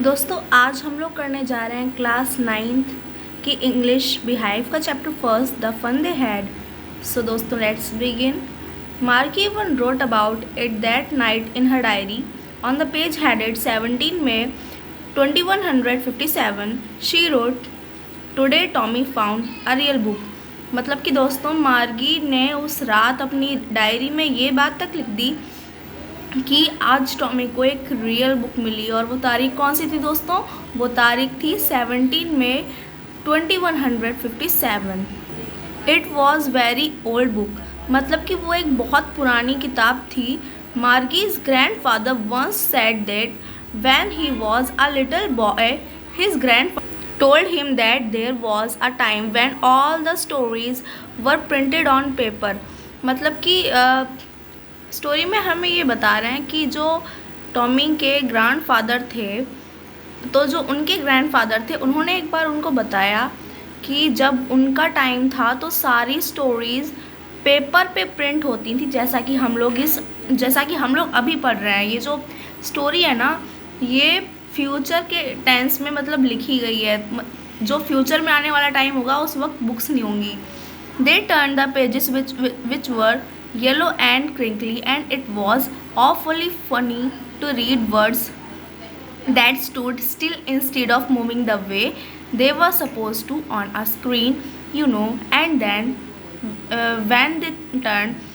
दोस्तों आज हम लोग करने जा रहे हैं क्लास 9th की इंग्लिश बिहाइव का chapter first the fun they had. So दोस्तों let's begin. Margie even wrote about it that night in her diary on the page headed 17 May 2157 she wrote today Tommy found a real book. मतलब कि दोस्तों मार्गी ने उस रात अपनी diary में ये बात तक लिख दी कि आज टॉमी को एक रियल बुक मिली। और वो तारीख कौन सी थी दोस्तों? वो तारीख थी 17 मई 2157। It was very old book, मतलब कि वो एक बहुत पुरानी किताब थी। Margie's grandfather once said that when he was a little boy his grand told him that there was a time when all the stories were printed on paper। मतलब कि स्टोरी में हमें ये बता रहे हैं कि जो टॉमी के ग्रैंडफादर थे, तो जो उनके ग्रैंडफादर थे उन्होंने एक बार उनको बताया कि जब उनका टाइम था तो सारी स्टोरीज़ पेपर पे प्रिंट होती थी, जैसा कि हम लोग अभी पढ़ रहे हैं। ये जो स्टोरी है ना, ये फ्यूचर के टेंस में मतलब लिखी गई है। जो फ्यूचर में आने वाला टाइम होगा उस वक्त बुक्स नहीं होंगी। They turn the pages which were yellow and crinkly, and it was awfully funny to read words that stood still instead of moving the way they were supposed to on a screen, and then when they turned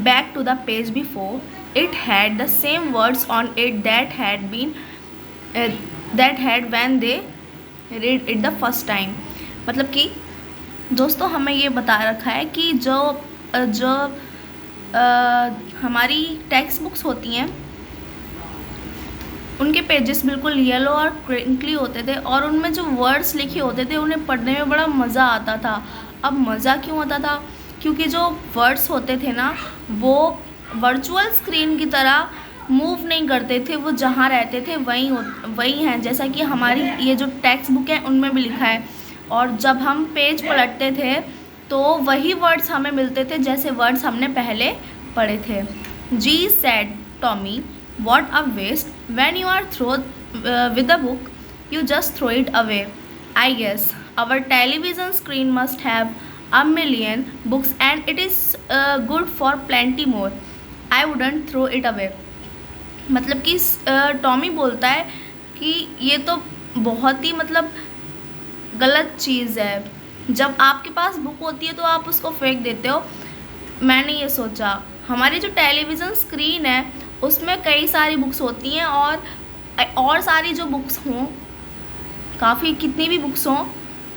back to the page before, it had the same words on it that had when they read it the first time। मतलब कि दोस्तों हमें ये बता रखा है कि जो हमारी टेक्स्ट बुक्स होती हैं उनके पेजेस बिल्कुल येलो और क्रिंकली होते थे, और उनमें जो वर्ड्स लिखे होते थे उन्हें पढ़ने में बड़ा मज़ा आता था। अब मज़ा क्यों आता था? क्योंकि जो वर्ड्स होते थे ना, वो वर्चुअल स्क्रीन की तरह मूव नहीं करते थे, वो जहाँ रहते थे वही हैं, जैसा कि हमारी ये जो टेक्स्ट बुक है उनमें भी लिखा है। और जब हम पेज पलटते थे तो वही वर्ड्स हमें मिलते थे जैसे वर्ड्स हमने पहले पढ़े थे। Gee said Tommy, what a waste, when you are through with a book you just throw it away. I guess our television screen must have a million books and it is good for plenty more. I wouldn't throw it away. मतलब कि Tommy बोलता है कि ये तो बहुत ही मतलब गलत चीज़ है। जब आपके पास बुक होती है तो आप उसको फेंक देते हो। मैंने ये सोचा, हमारी जो टेलीविज़न स्क्रीन है उसमें कई सारी बुक्स होती हैं, और सारी जो बुक्स हों, काफ़ी कितनी भी बुक्स हों,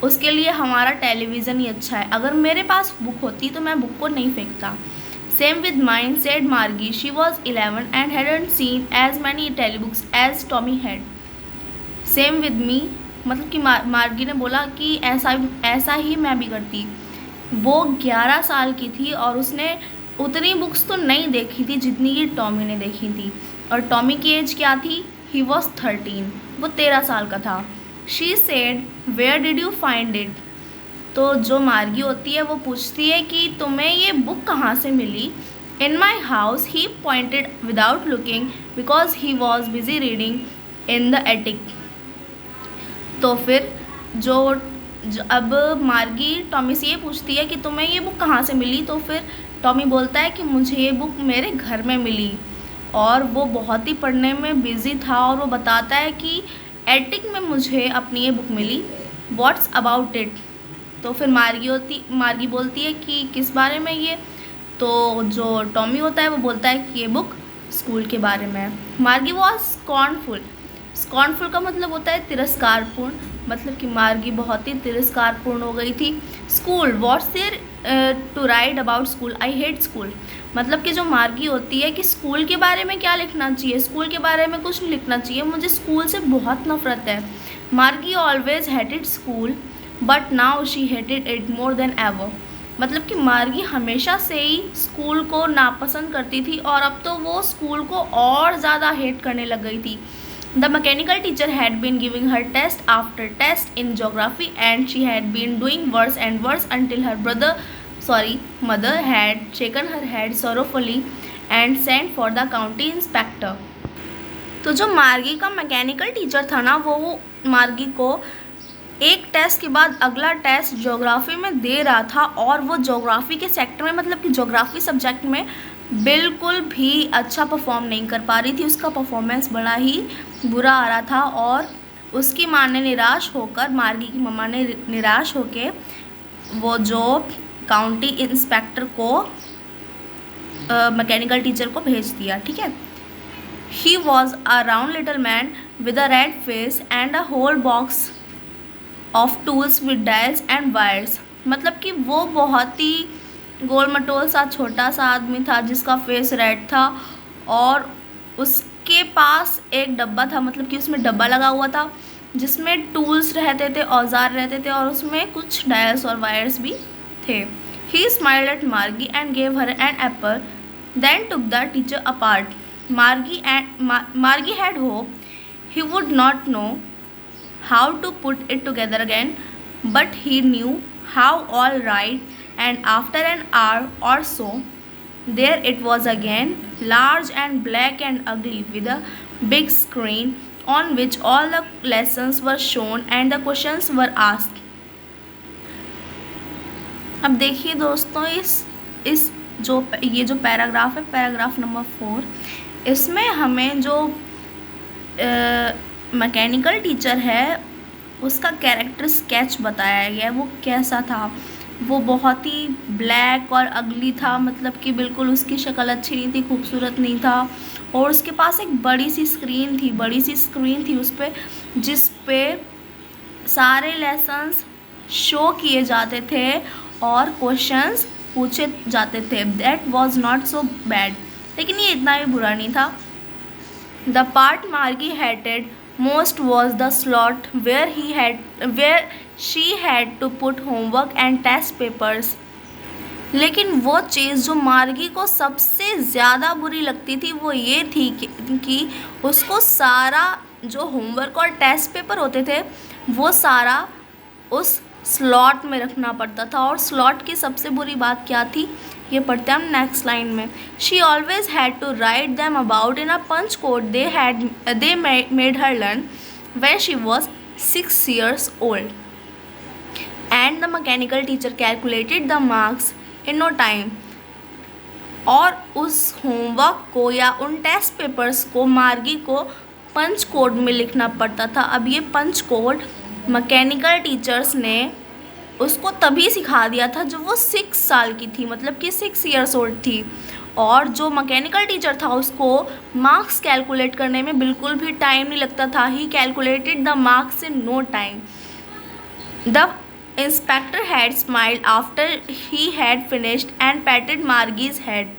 उसके लिए हमारा टेलीविज़न ही अच्छा है। अगर मेरे पास बुक होती तो मैं बुक को नहीं फेंकता। Same with mine said Margie, she was 11 and hadn't seen as many tele books as Tommy had. Same with me, मतलब कि मार्गी ने बोला कि ऐसा ही मैं भी करती। वो 11 साल की थी और उसने उतनी बुक्स तो नहीं देखी थी जितनी कि टॉमी ने देखी थी। और टॉमी की एज क्या थी? ही वॉज 13, वो 13 साल का था। She said where did you find it. तो जो मार्गी होती है वो पूछती है कि तुम्हें ये बुक कहाँ से मिली। In my house, he pointed without looking because he was busy reading in the attic. तो फिर अब मार्गी टॉमी से ये पूछती है कि तुम्हें ये बुक कहाँ से मिली। तो फिर टॉमी बोलता है कि मुझे ये बुक मेरे घर में मिली, और वो बहुत ही पढ़ने में बिज़ी था। और वो बताता है कि एटिक में मुझे अपनी ये बुक मिली। What's about it. तो फिर मार्गी बोलती है कि किस बारे में ये। तो जो टॉमी होता है वो बोलता है कि ये बुक स्कूल के बारे में है। मार्गी वॉज स्कॉर्नफुल का मतलब होता है तिरस्कारपूर्ण। मतलब कि मार्गी बहुत ही तिरस्कारपूर्ण हो गई थी। School, what's there to write about school, I hate school. मतलब कि जो मार्गी होती है कि स्कूल के बारे में क्या लिखना चाहिए, स्कूल के बारे में कुछ नहीं लिखना चाहिए, मुझे स्कूल से बहुत नफरत है। मार्गी always hated school but now she hated it more than ever. मतलब कि मार्गी हमेशा से ही स्कूल को नापसंद करती थी, और अब तो वो स्कूल को और ज़्यादा हेट करने लग गई थी। The mechanical teacher had been giving her test after test in geography, and she had been doing worse and worse until her mother had shaken her head sorrowfully and sent for the county inspector। तो जो मार्गी का mechanical teacher था ना, वो मार्गी को एक टेस्ट के बाद अगला टेस्ट ज्योग्राफी में दे रहा था, और वो ज्योग्राफी के सेक्टर में, मतलब कि ज्योग्राफी सब्जेक्ट में बिल्कुल भी अच्छा परफॉर्म नहीं कर पा रही थी। उसका परफॉर्मेंस बड़ा ही बुरा आ रहा था, और उसकी माँ ने निराश होकर, मार्गी की मम्मा ने निराश होकर वो जो काउंटी इंस्पेक्टर को मैकेनिकल टीचर को भेज दिया। ठीक है। He was a round little man with a red face and a whole box of tools with dials and wires. मतलब कि वो बहुत ही गोल मटोल सा छोटा सा आदमी था जिसका फेस रेड था, और उसके पास एक डब्बा था, मतलब कि उसमें डब्बा लगा हुआ था जिसमें टूल्स रहते थे, औजार रहते थे, और उसमें कुछ डायल्स और वायर्स भी थे। He smiled at Margie and gave her an apple, then took the teacher apart. Margie had hoped he would not know how to put it together again, but he knew how all right, and after an hour or so, there it was again, large and black and ugly, with a big screen on which all the lessons were shown and the questions were asked. अब देखिए दोस्तों, इस जो ये जो paragraph है, paragraph number 4, इसमें हमें जो मैकेनिकल टीचर है उसका कैरेक्टर स्केच बताया गया है। वो कैसा था? वो बहुत ही ब्लैक और अगली था, मतलब कि बिल्कुल उसकी शक्ल अच्छी नहीं थी, खूबसूरत नहीं था, और उसके पास एक बड़ी सी स्क्रीन थी उस पर, जिस पे सारे लेसन्स शो किए जाते थे और क्वेश्चंस पूछे जाते थे। That was not so bad, लेकिन ये इतना भी बुरा नहीं था। The part Margie hated most was the slot where she had to put homework and test papers. लेकिन वो चीज़ जो मार्गी को सबसे ज़्यादा बुरी लगती थी वो ये थी कि उसको सारा जो होमवर्क और टेस्ट पेपर होते थे वो सारा उस स्लॉट में रखना पड़ता था। और स्लॉट की सबसे बुरी बात क्या थी, ये पढ़ते हैं हम नेक्स्ट लाइन में। She always had to write them about in a punch code they made her learn when she was 6 years old, and the mechanical teacher calculated the marks in no time. और उस homework को या उन test papers को मार्गी को पंच code में लिखना पड़ता था। अब ये पंच कोड मैकेनिकल टीचर्स ने उसको तभी सिखा दिया था जब वो 6 साल की थी, मतलब कि 6 years old थी। और जो मैकेनिकल टीचर था उसको मार्क्स कैलकुलेट करने में बिल्कुल भी टाइम नहीं लगता था। He calculated the marks in no time. The inspector had smiled after he had finished and patted Margie's head.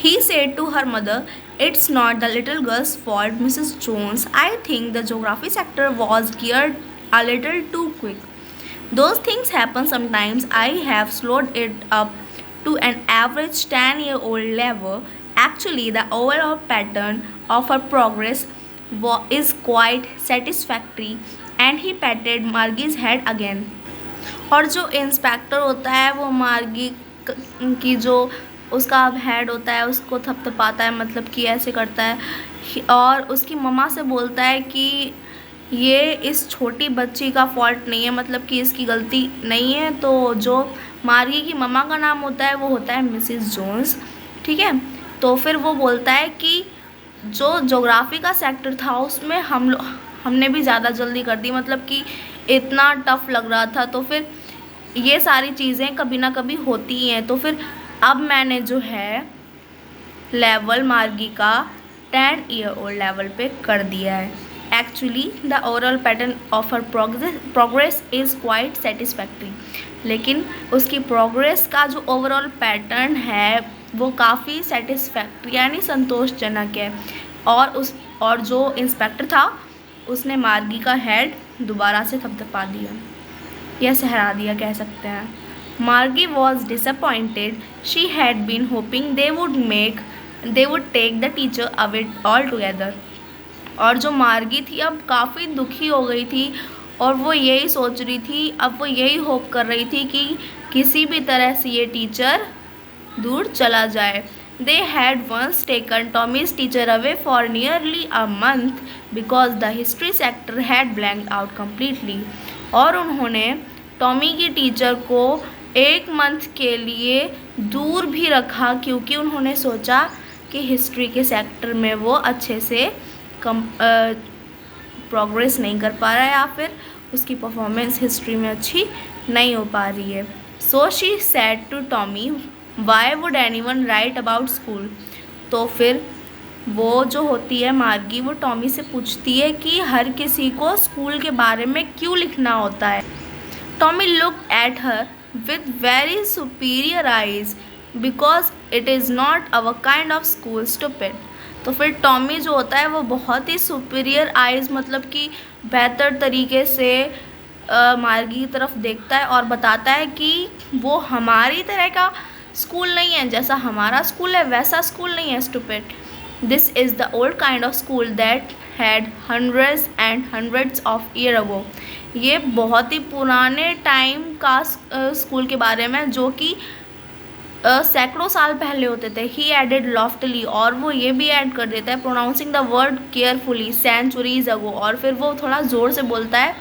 He said to her mother, "It's not the little girl's fault, Mrs. Jones. I think the geography sector was geared a little too quick. Those things happen sometimes. I have slowed it up to an average 10-year-old level. Actually, the overall pattern of her progress is quite satisfactory." And he patted Margie's head again. और जो inspector होता है वो मार्गी की जो उसका head होता है उसको थपथपाता है, मतलब कि ऐसे करता है, और उसकी मम्मा से बोलता है कि ये इस छोटी बच्ची का फॉल्ट नहीं है, मतलब कि इसकी गलती नहीं है। तो जो मार्गी की मम्मा का नाम होता है वो होता है मिसिस जोन्स। ठीक है। तो फिर वो बोलता है कि जो ज्योग्राफी का सेक्टर था उसमें हमने भी ज़्यादा जल्दी कर दी, मतलब कि इतना टफ लग रहा था। तो फिर ये सारी चीज़ें कभी ना कभी होती ही हैं। तो फिर अब मैंने जो है लेवल मार्गी का 10-year-old लेवल पे कर दिया है। Actually the overall pattern of her progress is quite satisfactory. लेकिन उसकी प्रोग्रेस का जो ओवरऑल पैटर्न है वो काफ़ी सेटिस्फैक्ट्री यानी संतोषजनक है। और जो इंस्पेक्टर था उसने मार्गी का हेड दोबारा से थपथपा दिया या सहरा दिया कह सकते हैं। Margie was disappointed. She had been hoping they would make they would take the teacher away all together. और जो मार्गी थी अब काफ़ी दुखी हो गई थी और वो यही सोच रही थी, अब वो यही होप कर रही थी कि किसी भी तरह से ये टीचर दूर चला जाए। They had once taken Tommy's teacher away for nearly a month because the history sector had blanked out completely. और उन्होंने टॉमी की टीचर को 1 मंथ के लिए दूर भी रखा क्योंकि उन्होंने सोचा कि हिस्ट्री के सेक्टर में वो अच्छे से प्रोग्रेस नहीं कर पा रहा है या फिर उसकी परफॉर्मेंस हिस्ट्री में अच्छी नहीं हो पा रही है। So she said to Tommy why would anyone write about school. तो फिर वो जो होती है मार्गी, वो टॉमी से पूछती है कि हर किसी को स्कूल के बारे में क्यों लिखना होता है। Tommy looked at her with very superior eyes because it is not our kind of school stupid. तो फिर टॉमी जो होता है वो बहुत ही सुपीरियर आइज़ मतलब कि बेहतर तरीके से मार्गी की तरफ देखता है और बताता है कि वो हमारी तरह का स्कूल नहीं है, जैसा हमारा स्कूल है वैसा स्कूल नहीं है stupid. This is the old kind of school that had hundreds and hundreds of year ago. ये बहुत ही पुराने टाइम का स्कूल के बारे में जो कि सैकड़ों साल पहले होते थे। ही एडेड लॉफ्टली, और वो ये भी ऐड कर देता है pronouncing the word carefully, centuries ago. और फिर वो थोड़ा ज़ोर से बोलता है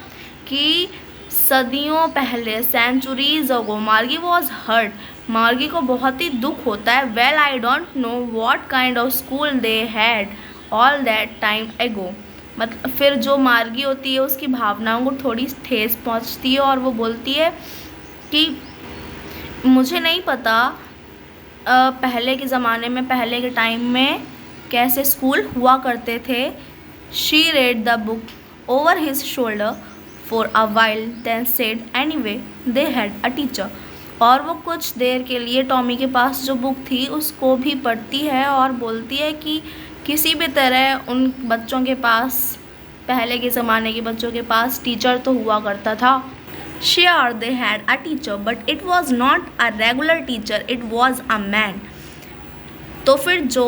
कि सदियों पहले, सेंचुरीज अगो। मार्गी वॉज हर्ट, मार्गी को बहुत ही दुख होता है। Well I don't know what kind of school they had all that time एगो। मतलब फिर जो मार्गी होती है उसकी भावनाओं को थोड़ी ठेस पहुंचती है और वो बोलती है कि मुझे नहीं पता पहले के ज़माने में, पहले के टाइम में कैसे स्कूल हुआ करते थे। She read the book over his shoulder for a while then said anyway they had a teacher. और वो कुछ देर के लिए टॉमी के पास जो बुक थी उसको भी पढ़ती है और बोलती है कि किसी भी तरह उन बच्चों के पास, पहले के ज़माने के बच्चों के पास टीचर तो हुआ करता था। Sure, they had a teacher, but it was not a regular teacher, it was a man. तो फिर जो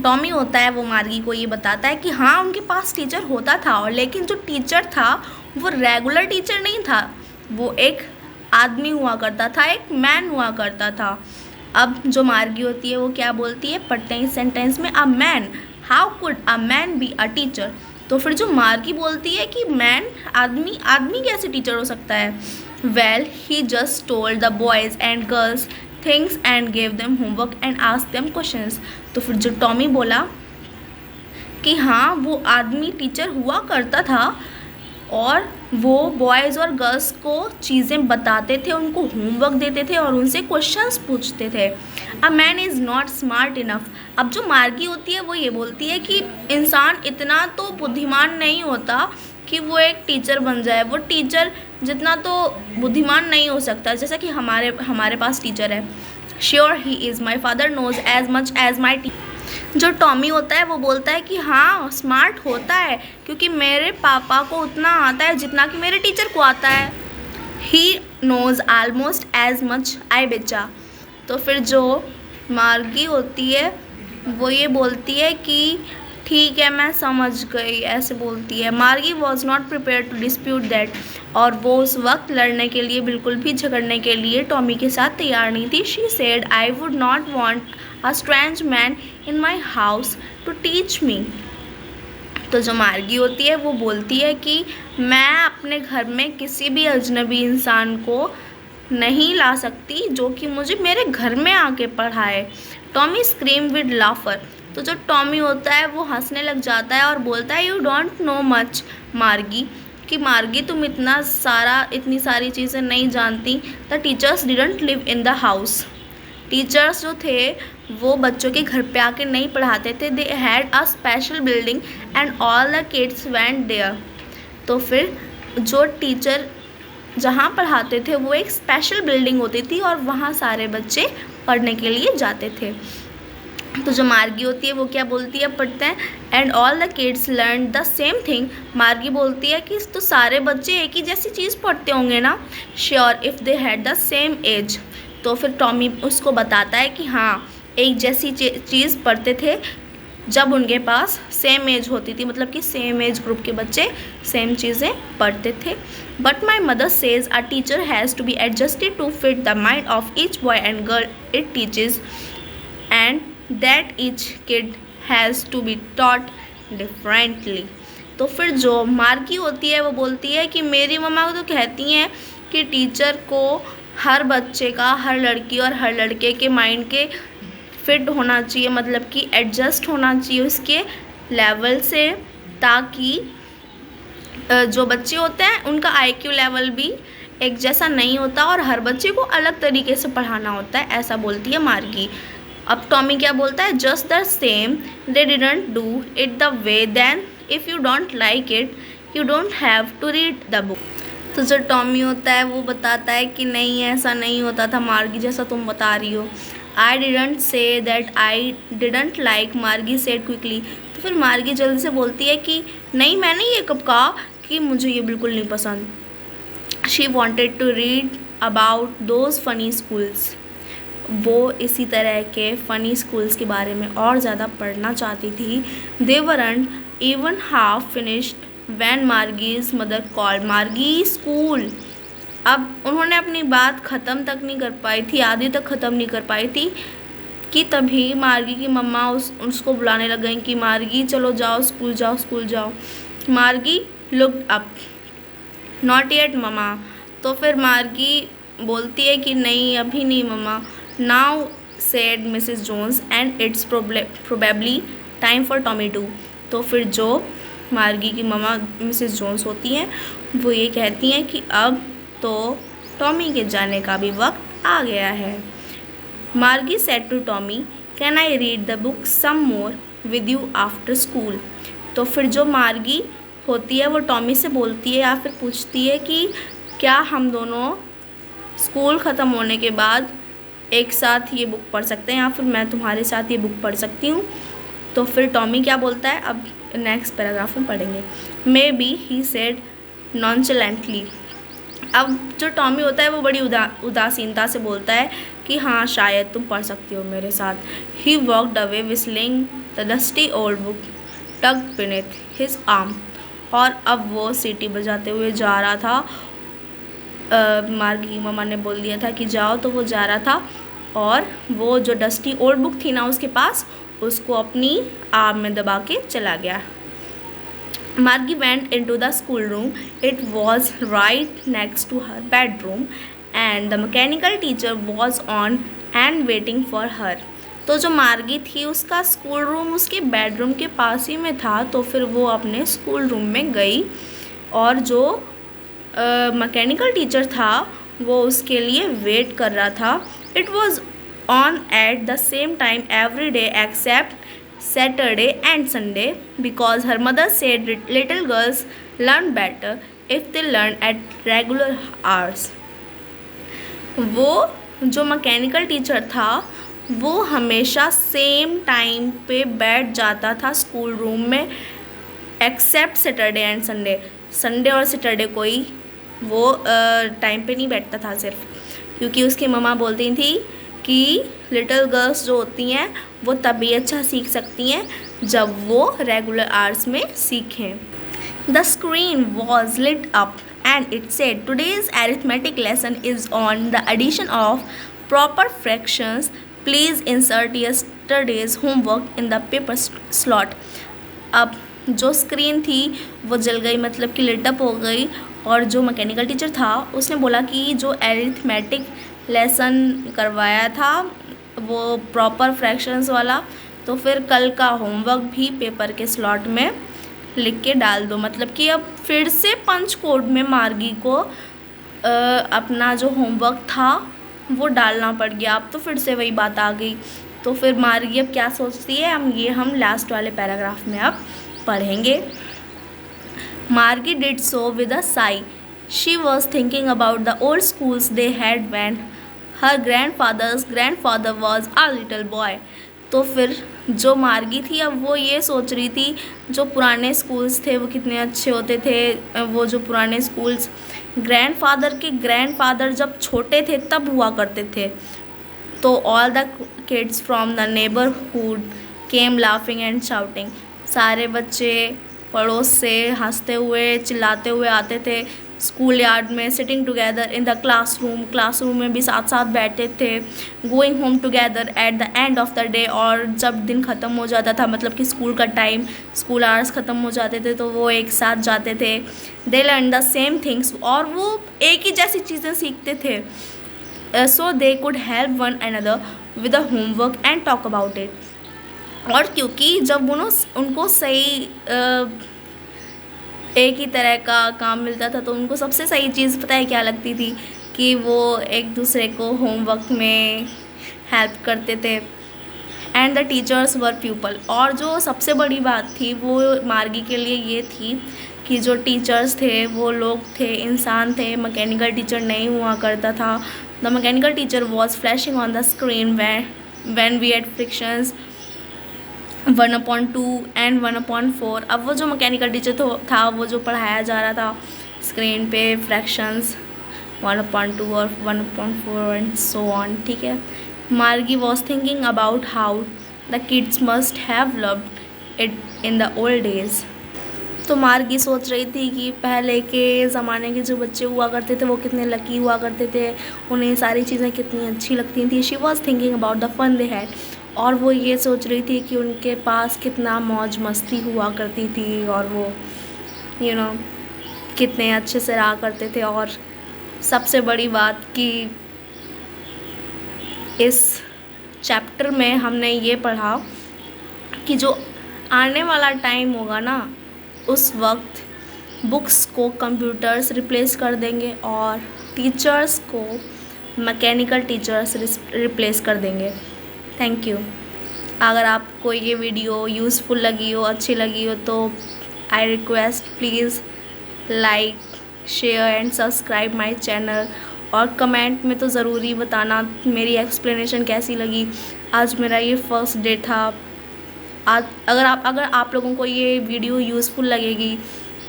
टॉमी होता है वो मार्गी को ये बताता है कि हाँ उनके पास टीचर होता था, और लेकिन जो टीचर था वो रेगुलर टीचर नहीं था, वो एक आदमी हुआ करता था, एक मैन हुआ करता था। अब जो मार्गी होती है वो क्या बोलती है, पढ़ते हैं इस सेंटेंस में, a man, how could a man be a teacher. तो फिर जो मार्गी बोलती है कि मैन, आदमी, आदमी कैसे टीचर हो सकता है। Well he just told the boys and girls things and gave them homework and asked them questions. तो फिर जो टॉमी बोला कि हाँ वो आदमी टीचर हुआ करता था और वो बॉयज़ और गर्ल्स को चीज़ें बताते थे, उनको होमवर्क देते थे और उनसे क्वेश्चंस पूछते थे। A man is not smart enough. अब जो मार्गी होती है वो ये बोलती है कि इंसान इतना तो बुद्धिमान नहीं होता कि वो एक टीचर बन जाए, वो टीचर जितना तो बुद्धिमान नहीं हो सकता जैसा कि हमारे पास टीचर है। Sure he is, my father knows as much as my teacher. जो टॉमी होता है वो बोलता है कि हाँ स्मार्ट होता है क्योंकि मेरे पापा को उतना आता है जितना कि मेरे टीचर को आता है। He knows almost as much as बेचा। तो फिर जो मार्गी होती है वो ये बोलती है कि ठीक है मैं समझ गई, ऐसे बोलती है। Margie was not prepare to dispute that, और वो उस वक्त लड़ने के लिए, बिल्कुल भी झगड़ने के लिए टॉमी के साथ तैयार नहीं थी। She said I would not want a strange man in my house to teach me. तो जो मार्गी होती है वो बोलती है कि मैं अपने घर में किसी भी अजनबी इंसान को नहीं ला सकती जो कि मुझे मेरे घर में आके पढ़ाए। Tommy scream with लाफर। तो जो टॉमी होता है वो हंसने लग जाता है और बोलता है यू डोंट नो मच मार्गी, कि मार्गी तुम इतनी सारी चीज़ें नहीं जानती। The teachers didn't live in the house. Teachers जो थे वो बच्चों के घर पे आके नहीं पढ़ाते थे। They had a special building and all the kids went there. तो फिर जो टीचर जहाँ पढ़ाते थे वो एक स्पेशल बिल्डिंग होती थी और वहाँ सारे बच्चे पढ़ने के लिए जाते थे। तो जो मार्गी होती है वो क्या बोलती है, पढ़ते हैं, and all the kids learn the same thing. मार्गी बोलती है कि तो सारे बच्चे एक ही जैसी चीज़ पढ़ते होंगे ना। Sure if they had the same age. तो फिर टॉमी उसको बताता है कि हाँ एक जैसी चीज़ पढ़ते थे जब उनके पास सेम एज होती थी, मतलब कि सेम एज ग्रुप के बच्चे सेम चीज़ें पढ़ते थे। But my mother says a teacher has to be adjusted to fit the mind of each boy and girl it teaches and that each kid has to be taught differently. तो फिर जो मार्गी होती है वो बोलती है कि मेरी मम्मा तो कहती हैं कि टीचर को हर बच्चे का, हर लड़की और हर लड़के के माइंड के फिट होना चाहिए, मतलब कि एडजस्ट होना चाहिए उसके लेवल से, ताकि जो बच्चे होते हैं उनका आईक्यू लेवल भी एक जैसा नहीं होता और हर बच्चे को अलग तरीके से पढ़ाना होता है, ऐसा बोलती है मार्गी। अब टॉमी क्या बोलता है, just the same they didn't do it the way, then if you don't like it you don't have to read the book. तो जो टॉमी होता है वो बताता है कि नहीं, ऐसा नहीं होता था मार्गी जैसा तुम बता रही हो। I didn't say that I didn't like, मार्गी सेड क्विकली। तो फिर मार्गी जल्दी से बोलती है कि नहीं, मैंने ये कब कहा कि मुझे ये बिल्कुल नहीं पसंद। She wanted to read about those funny schools, वो इसी तरह के फ़नी स्कूल्स के बारे में और ज़्यादा पढ़ना चाहती थी। They weren't even half finished when Margie's mother called Margie school. अब उन्होंने अपनी बात ख़त्म तक नहीं कर पाई थी, आधी तक ख़त्म नहीं कर पाई थी कि तभी मार्गी की मम्मा उसको बुलाने लग गई कि मार्गी चलो जाओ स्कूल जाओ, स्कूल जाओ। Margie looked up, not yet mamma. तो फिर मार्गी बोलती है कि नहीं, अभी नहीं मम्मा। Now said Mrs Jones and it's probably time for Tommy too. तो फिर जो मार्गी की मम्मा मिसेस जोन्स होती हैं वो ये कहती हैं कि अब तो टॉमी के जाने का भी वक्त आ गया है। Margie said to Tommy, can I read the book some more with you after school. तो फिर जो मार्गी होती है वो टॉमी से बोलती है या फिर पूछती है कि क्या हम दोनों स्कूल ख़त्म होने के बाद एक साथ ये बुक पढ़ सकते हैं, या फिर मैं तुम्हारे साथ ये बुक पढ़ सकती हूँ। तो फिर टॉमी क्या बोलता है, अब नेक्स्ट पैराग्राफ में पढ़ेंगे। Maybe he said nonchalantly. अब जो टॉमी होता है वो बड़ी उदासीनता से बोलता है कि हाँ शायद तुम पढ़ सकती हो मेरे साथ। He walked away whistling the dusty old book tugged beneath his arm. और अब वो सीटी बजाते हुए जा रहा था। मार्गी की मम्मा ने बोल दिया था कि जाओ, तो वो जा रहा था और वो जो डस्टी ओल्ड बुक थी ना उसके पास, उसको अपनी आर्म में दबा के चला गया। Margie went into the schoolroom. It was right next to her bedroom and the mechanical teacher was on and waiting for her. तो जो मार्गी थी उसका स्कूल रूम उसके बेडरूम के पास ही में था। तो फिर वो अपने स्कूल रूम में गई और जो मैकेनिकल टीचर था वो उसके लिए वेट कर रहा था। It was on at the same time every day except Saturday and Sunday because her mother said little girls learn better if they learn at regular hours. वो जो मैकेनिकल टीचर था वो हमेशा सेम टाइम पे बैठ जाता था school room में, except Saturday and Sunday. Sunday और सैटरडे को ही वो टाइम पे नहीं बैठता था सिर्फ, क्योंकि उसकी मम्मा बोलती थी कि लिटिल गर्ल्स जो होती हैं वो तभी अच्छा सीख सकती हैं जब वो रेगुलर आवर्स में सीखें। The screen was lit up and it said today's arithmetic lesson is on the addition of proper fractions, please insert yesterday's homework in the paper slot. अब जो स्क्रीन थी वो जल गई, मतलब कि लिटअप हो गई, और जो मैकेनिकल टीचर था उसने बोला कि जो अरिथमेटिक लेसन करवाया था वो प्रॉपर फ्रैक्शंस वाला, तो फिर कल का होमवर्क भी पेपर के स्लॉट में लिख के डाल दो। मतलब कि अब फिर से पंच कोड में मार्गी को अपना जो होमवर्क था वो डालना पड़ गया। अब तो फिर से वही बात आ गई। तो फिर मार्गी अब क्या सोचती है, हम लास्ट वाले पैराग्राफ में अब पढ़ेंगे। मार्गी did so with a Sai. She was thinking about the old schools they had when her grandfathers grandfather was a little boy. तो फिर जो मार्गी थी अब वो ये सोच रही थी जो पुराने स्कूल्स थे वो कितने अच्छे होते थे। वो जो पुराने स्कूल्स ग्रैंडफादर के ग्रैंडफादर जब छोटे थे तब हुआ करते थे, तो all the kids from the neighbourhood came laughing and shouting. सारे बच्चे पड़ोस से हंसते हुए चिल्लाते हुए आते थे स्कूल यार्ड में। Sitting together in the classroom में भी साथ साथ बैठे थे। Going home together at the end of the day, और जब दिन ख़त्म हो जाता था, मतलब कि स्कूल का टाइम, स्कूल आवर्स ख़त्म हो जाते थे, तो वो एक साथ जाते थे। They learn the same things, और वो एक ही जैसी चीज़ें सीखते थे। So they could help one another with the homework and talk about it. और क्योंकि जब उनको सही एक ही तरह का काम मिलता था, तो उनको सबसे सही चीज़ पता है क्या लगती थी, कि वो एक दूसरे को होमवर्क में हेल्प करते थे। And the teachers were people, और जो सबसे बड़ी बात थी वो मार्गी के लिए ये थी कि जो टीचर्स थे वो लोग थे, इंसान थे। मैकेनिकल टीचर नहीं हुआ करता था। The mechanical teacher was flashing on the screen when we add fractions 1/2 and 1/4। अब वो जो मैकेनिकल टीचर था वो जो पढ़ाया जा रहा था स्क्रीन पे फ्रैक्शंस 1/2 और 1/4 एंड सो ऑन, ठीक है। Margie was thinking about how the kids must have loved it in the old days. तो मार्गी सोच रही थी कि पहले के ज़माने के जो बच्चे हुआ करते थे वो कितने लकी हुआ करते थे, उन्हें सारी चीज़ें कितनी अच्छी लगती थी। She was thinking about the fun they had, और वो ये सोच रही थी कि उनके पास कितना मौज मस्ती हुआ करती थी, और वो कितने अच्छे से रहा करते थे। और सबसे बड़ी बात कि इस चैप्टर में हमने ये पढ़ा कि जो आने वाला टाइम होगा ना, उस वक्त बुक्स को कंप्यूटर्स रिप्लेस कर देंगे और टीचर्स को मैकेनिकल टीचर्स रिप्लेस कर देंगे। Thank you. अगर आपको ये वीडियो यूज़फुल लगी हो, अच्छी लगी हो, तो I request please like, share and subscribe my channel. और कमेंट में तो ज़रूरी बताना मेरी एक्सप्लेनेशन कैसी लगी। आज मेरा ये फर्स्ट डे था। अगर आप लोगों को ये वीडियो यूज़फुल लगेगी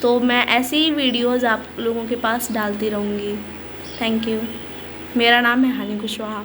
तो मैं ऐसी ही वीडियोज़ आप लोगों के पास डालती रहूँगी। Thank you. मेरा नाम है हानि कुशवाहा।